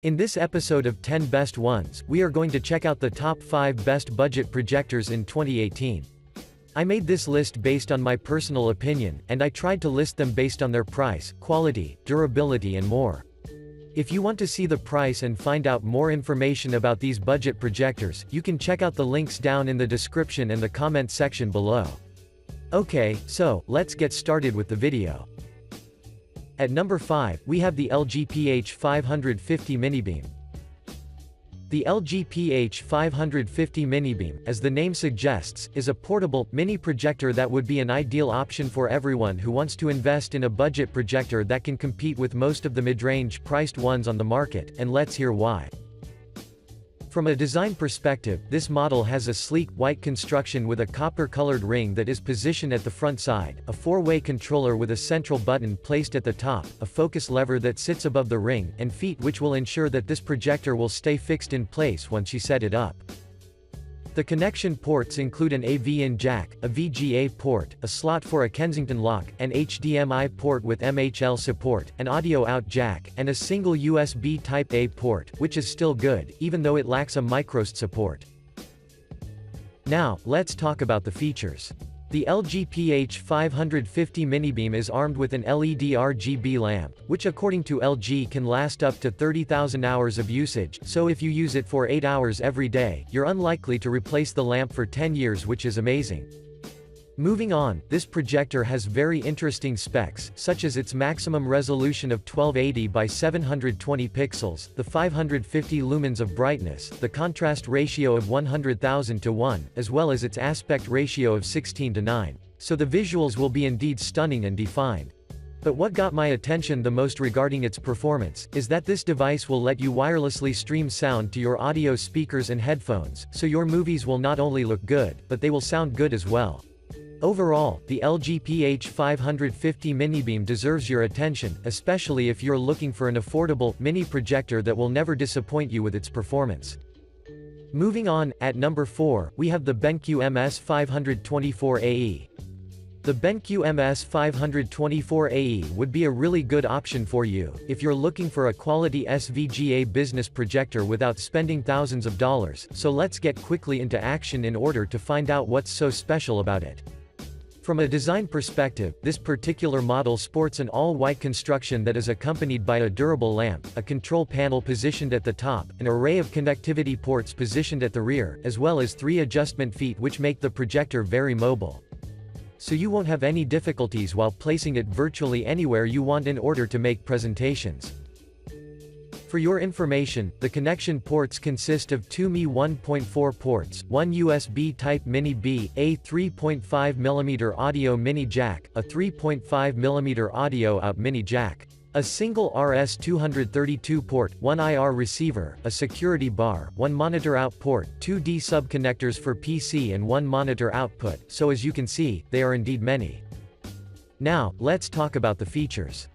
In this episode of 10 Best Ones, we are going to check out the top 5 best budget projectors in 2018. I made this list based on my personal opinion, and I tried to list them based on their price, quality, durability and more. If you want to see the price and find out more information about these budget projectors, you can check out the links down in the description and the comment section below. Okay, so, let's get started with the video. At number 5, we have the LG PH550 Minibeam. The LG PH550 Minibeam, as the name suggests, is a portable, mini projector that would be an ideal option for everyone who wants to invest in a budget projector that can compete with most of the mid-range priced ones on the market, and let's hear why. From a design perspective, this model has a sleek, white construction with a copper-colored ring that is positioned at the front side, a 4-way controller with a central button placed at the top, a focus lever that sits above the ring, and feet which will ensure that this projector will stay fixed in place once you set it up. The connection ports include an AV-in jack, a VGA port, a slot for a Kensington lock, an HDMI port with MHL support, an audio-out jack, and a single USB Type-A port, which is still good, even though it lacks a microSD support. Now, let's talk about the features. The LG PH550 Minibeam is armed with an LED RGB lamp, which according to LG can last up to 30,000 hours of usage, so if you use it for 8 hours every day, you're unlikely to replace the lamp for 10 years, which is amazing. Moving on, this projector has very interesting specs, such as its maximum resolution of 1280 by 720 pixels, the 550 lumens of brightness, the contrast ratio of 100,000 to 1, as well as its aspect ratio of 16 to 9. So the visuals will be indeed stunning and defined. But what got my attention the most regarding its performance, is that this device will let you wirelessly stream sound to your audio speakers and headphones, so your movies will not only look good, but they will sound good as well. Overall, the LG PH550 Minibeam deserves your attention, especially if you're looking for an affordable, mini projector that will never disappoint you with its performance. Moving on, at number 4, we have the BenQ MS524AE. The BenQ MS524AE would be a really good option for you, if you're looking for a quality SVGA business projector without spending thousands of dollars, so let's get quickly into action in order to find out what's so special about it. From a design perspective, this particular model sports an all-white construction that is accompanied by a durable lamp, a control panel positioned at the top, an array of connectivity ports positioned at the rear, as well as 3 adjustment feet which make the projector very mobile. So you won't have any difficulties while placing it virtually anywhere you want in order to make presentations. For your information, the connection ports consist of 2 ME 1.4 ports, 1 USB Type Mini B, a 3.5mm audio mini jack, a 3.5mm audio out mini jack, a single RS-232 port, 1 IR receiver, a security bar, 1 monitor out port, 2 D sub connectors for PC and 1 monitor output, so as you can see, they are indeed many. Now, let's talk about the features.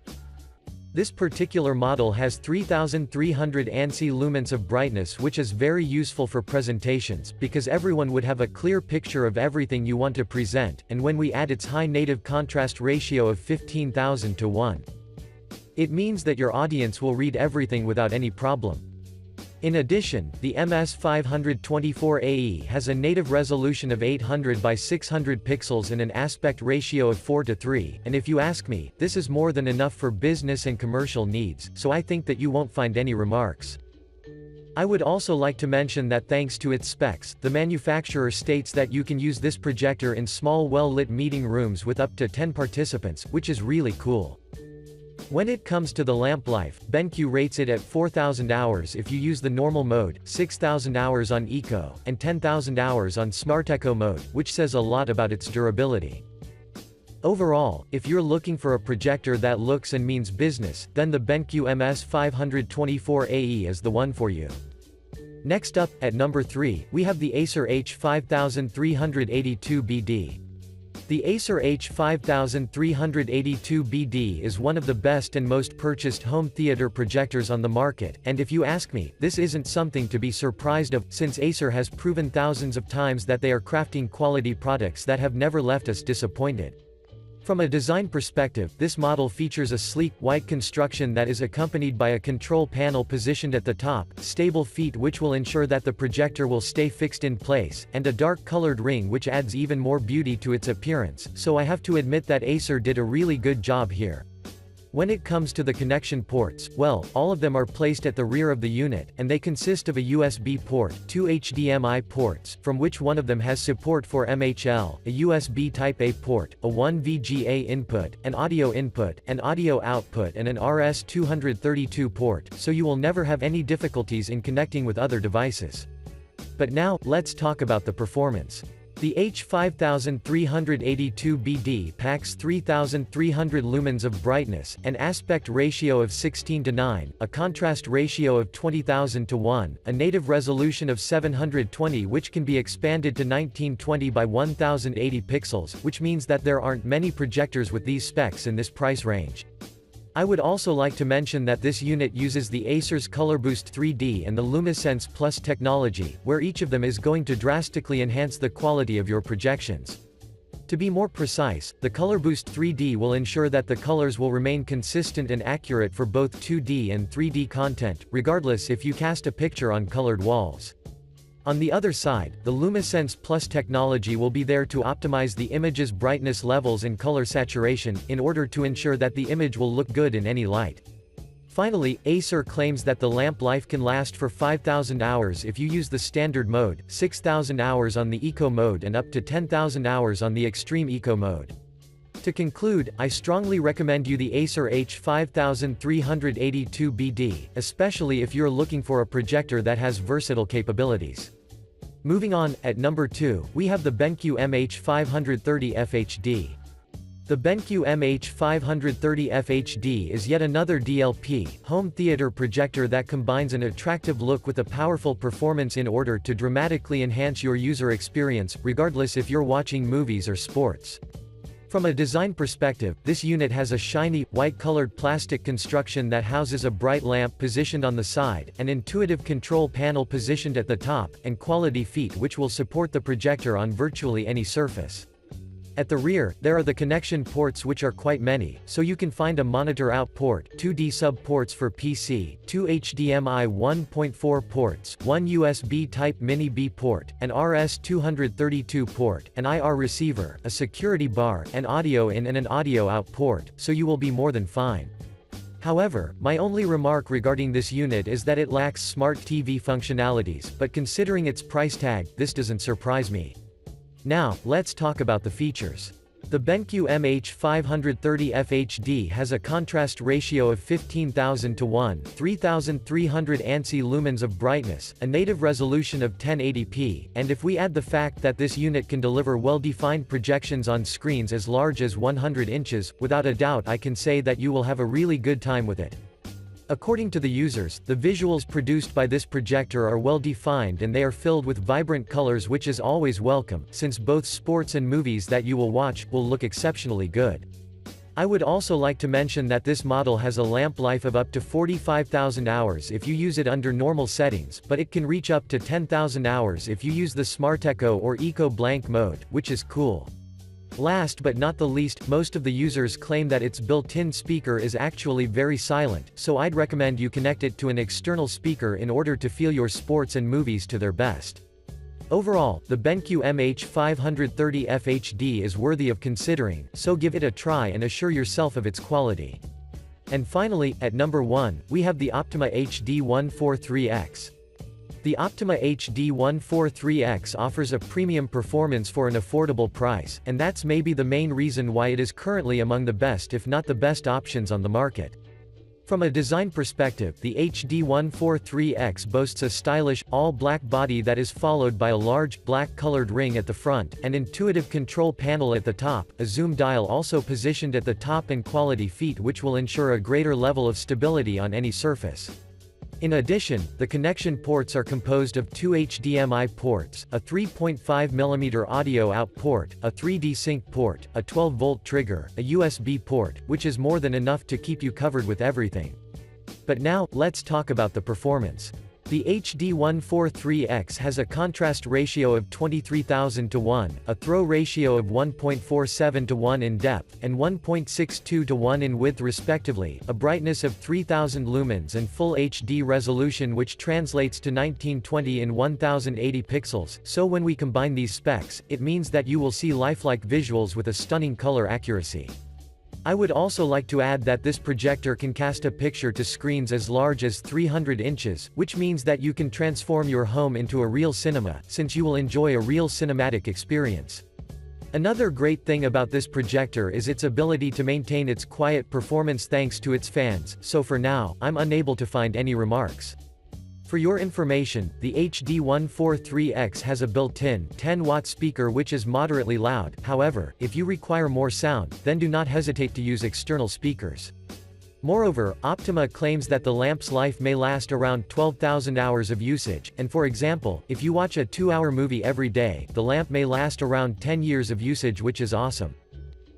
This particular model has 3300 ANSI lumens of brightness, which is very useful for presentations, because everyone would have a clear picture of everything you want to present, and when we add its high native contrast ratio of 15,000 to 1. It means that your audience will read everything without any problem. In addition, the MS524AE has a native resolution of 800 by 600 pixels and an aspect ratio of 4:3, and if you ask me, this is more than enough for business and commercial needs, so I think that you won't find any remarks. I would also like to mention that thanks to its specs, the manufacturer states that you can use this projector in small well-lit meeting rooms with up to 10 participants, which is really cool. When it comes to the lamp life, BenQ rates it at 4,000 hours if you use the normal mode, 6,000 hours on Eco, and 10,000 hours on Smart Eco mode, which says a lot about its durability. Overall, if you're looking for a projector that looks and means business, then the BenQ MS524AE is the one for you. Next up, at number 3, we have the Acer H5382BD. The Acer H5382BD is one of the best and most purchased home theater projectors on the market, and if you ask me, this isn't something to be surprised of, since Acer has proven thousands of times that they are crafting quality products that have never left us disappointed. From a design perspective, this model features a sleek, white construction that is accompanied by a control panel positioned at the top, stable feet which will ensure that the projector will stay fixed in place, and a dark-colored ring which adds even more beauty to its appearance, so I have to admit that Acer did a really good job here. When it comes to the connection ports, well, all of them are placed at the rear of the unit, and they consist of a USB port, 2 HDMI ports, from which one of them has support for MHL, a USB Type-A port, a 1 VGA input, an audio input, an audio output and an RS-232 port, so you will never have any difficulties in connecting with other devices. But now, let's talk about the performance. The H5382BD packs 3300 lumens of brightness, an aspect ratio of 16:9, a contrast ratio of 20,000:1, a native resolution of 720 which can be expanded to 1920 by 1080 pixels, which means that there aren't many projectors with these specs in this price range. I would also like to mention that this unit uses the Acer's ColorBoost 3D and the LumiSense Plus technology, where each of them is going to drastically enhance the quality of your projections. To be more precise, the ColorBoost 3D will ensure that the colors will remain consistent and accurate for both 2D and 3D content, regardless if you cast a picture on colored walls. On the other side, the LumiSense Plus technology will be there to optimize the image's brightness levels and color saturation, in order to ensure that the image will look good in any light. Finally, Acer claims that the lamp life can last for 5,000 hours if you use the standard mode, 6,000 hours on the Eco mode and up to 10,000 hours on the Extreme Eco mode. To conclude, I strongly recommend you the Acer H5382BD, especially if you're looking for a projector that has versatile capabilities. Moving on, at number 2, we have the BenQ MH530FHD. The BenQ MH530FHD is yet another DLP, home theater projector that combines an attractive look with a powerful performance in order to dramatically enhance your user experience, regardless if you're watching movies or sports. From a design perspective, this unit has a shiny, white-colored plastic construction that houses a bright lamp positioned on the side, an intuitive control panel positioned at the top, and quality feet which will support the projector on virtually any surface. At the rear, there are the connection ports which are quite many, so you can find a monitor out port, 2 D-sub ports for PC, 2 HDMI 1.4 ports, 1 USB Type Mini B port, an RS-232 port, an IR receiver, a security bar, an audio in and an audio out port, so you will be more than fine. However, my only remark regarding this unit is that it lacks smart TV functionalities, but considering its price tag, this doesn't surprise me. Now, let's talk about the features. The BenQ MH530FHD has a contrast ratio of 15,000:1, 3,300 ANSI lumens of brightness, a native resolution of 1080p, and if we add the fact that this unit can deliver well-defined projections on screens as large as 100 inches, without a doubt I can say that you will have a really good time with it. According to the users, the visuals produced by this projector are well defined and they are filled with vibrant colors, which is always welcome, since both sports and movies that you will watch will look exceptionally good. I would also like to mention that this model has a lamp life of up to 45,000 hours if you use it under normal settings, but it can reach up to 10,000 hours if you use the Smart Eco or Eco Blank mode, which is cool. Last but not the least, most of the users claim that its built-in speaker is actually very silent, so I'd recommend you connect it to an external speaker in order to feel your sports and movies to their best. Overall, the BenQ MH530FHD is worthy of considering, so give it a try and assure yourself of its quality. And finally, at number 1, we have the Optima HD143X. The Optima HD143X offers a premium performance for an affordable price, and that's maybe the main reason why it is currently among the best if not the best options on the market. From a design perspective, the HD143X boasts a stylish, all-black body that is followed by a large, black-colored ring at the front, an intuitive control panel at the top, a zoom dial also positioned at the top and quality feet which will ensure a greater level of stability on any surface. In addition, the connection ports are composed of 2 HDMI ports, a 3.5mm audio out port, a 3D sync port, a 12-volt trigger, a USB port, which is more than enough to keep you covered with everything. But now, let's talk about the performance. The HD143X has a contrast ratio of 23,000 to 1, a throw ratio of 1.47 to 1 in depth, and 1.62 to 1 in width respectively, a brightness of 3000 lumens and full HD resolution which translates to 1920 in 1080 pixels, so when we combine these specs, it means that you will see lifelike visuals with a stunning color accuracy. I would also like to add that this projector can cast a picture to screens as large as 300 inches, which means that you can transform your home into a real cinema, since you will enjoy a real cinematic experience. Another great thing about this projector is its ability to maintain its quiet performance thanks to its fans, so for now, I'm unable to find any remarks. For your information, the HD143X has a built-in 10-watt speaker which is moderately loud. However, if you require more sound, then do not hesitate to use external speakers. Moreover, Optima claims that the lamp's life may last around 12,000 hours of usage, and for example, if you watch a 2-hour movie every day, the lamp may last around 10 years of usage, which is awesome.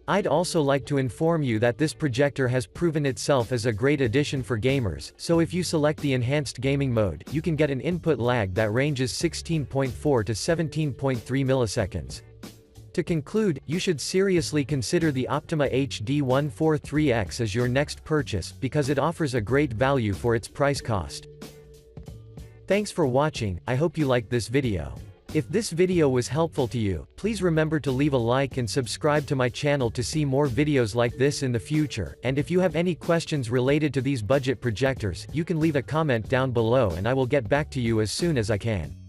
I'd also like to inform you that this projector has proven itself as a great addition for gamers, so if you select the enhanced gaming mode, you can get an input lag that ranges 16.4 to 17.3 milliseconds. To conclude, you should seriously consider the Optima HD143X as your next purchase, because it offers a great value for its price cost. Thanks for watching, I hope you liked this video. If this video was helpful to you, please remember to leave a like and subscribe to my channel to see more videos like this in the future, and if you have any questions related to these budget projectors, you can leave a comment down below and I will get back to you as soon as I can.